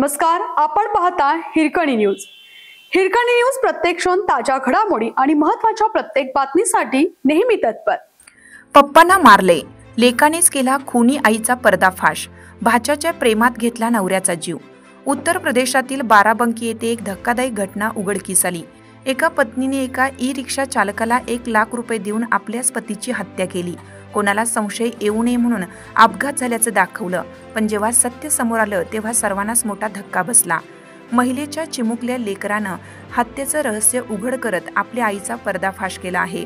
नमस्कार, आपण पाहता हिरकणी न्यूज। हिरकणी न्यूज प्रत्येक क्षण ताज्या घडामोडी आणि महत्त्वाच्या प्रत्येक बातमीसाठी नेहमी तत्पर। पप्पांना मारले, लेकानेच केला खुनी आईचा पर्दाफाश, भाच्याच्या प्रेमात घेतला नवऱ्याचा जीव। उत्तर प्रदेशातील बाराबंकी येथे एक धक्कादायक घटना उघडकीस आली। एका पत्नीने एका ई-रिक्षा चालकाला 1 लाख रुपये देऊन आपल्याच पतीची हत्या केली। कोणाला संशय येऊ नये म्हणून अपघात झाल्याचं दाखवलं, पण जेव्हा सत्य समोर आलं तेव्हा सर्वांनाच मोठा धक्का बसला। महिलेच्या चिमुकल्या लेकरानं हत्येचं रहस्य उघड करत आपल्या आईचा पर्दाफाश केला आहे।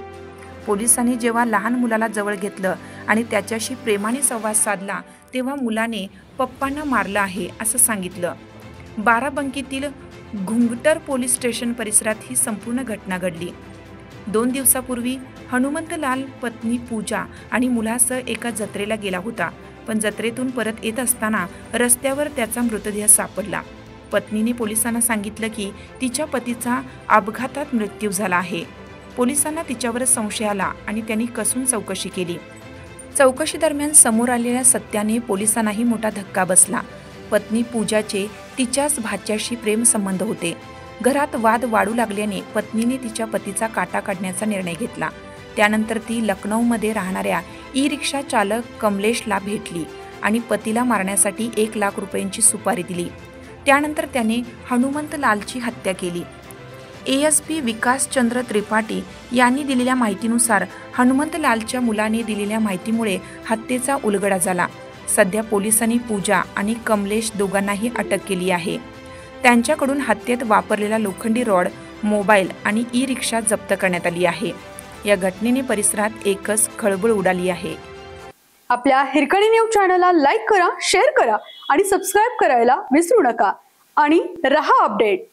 पोलिसांनी जेव्हा लहान मुलाला जवळ घेतलं आणि त्याच्याशी प्रेमाने संवाद साधला तेव्हा मुलाने पप्पांना मारलं आहे असं सांगितलं। बाराबंकीतील घुंगटर पोलीस स्टेशन परिसरात ही संपूर्ण घटना घडली। 2 दिवसापूर्वी हनुमंतलाल पत्नी पूजा आणि मुलासह एका जत्रेला गेला होता, पण जत्रेतून परत येत असताना रस्त्यावर त्याचा मृतदेह सापडला। पत्नीने पोलिसांना सांगितलं की तिच्या पतीचा अपघातात मृत्यू झाला आहे। पोलिसांना तिच्यावर संशय आला आणि त्यांनी कसून चौकशी केली। चौकशी दरम्यान समोर आलेल्या सत्याने पोलिसांनाही मोठा धक्का बसला। पत्नी पूजाचे तिच्याच भाच्याशी प्रेम संबंध होते। घरात वाद वाढू लागल्याने पत्नीने तिच्या पतीचा काटा काढण्याचा निर्णय घेतला। त्यानंतर ती लखनौमध्ये राहणाऱ्या ई-रिक्षा चालक कमलेशला भेटली आणि पतीला मारण्यासाठी 1 लाख रुपयांची सुपारी दिली। त्यानंतर त्याने हनुमंतलालची हत्या केली। एएसपी विकासचंद्र त्रिपाठी यांनी दिलेल्या माहितीनुसार हनुमंतलालच्या मुलाने दिलेल्या माहितीमुळे हत्येचा उलगडा झाला। सध्या पोलिसांनी पूजा आणि कमलेश दोघांनाही अटक केली आहे। त्यांच्याकडून हत्येत वापरलेला लोखंडी रॉड, मोबाईल आणि ई-रिक्षा जप्त करण्यात आली आहे। या घटनेने परिसरात एकच खळबळ उडाली आहे। आपल्या हिरकणी न्यूज चॅनलला लाईक करा, शेअर करा आणि सबस्क्राइब करायला विसरू नका आणि रहा अपडेट।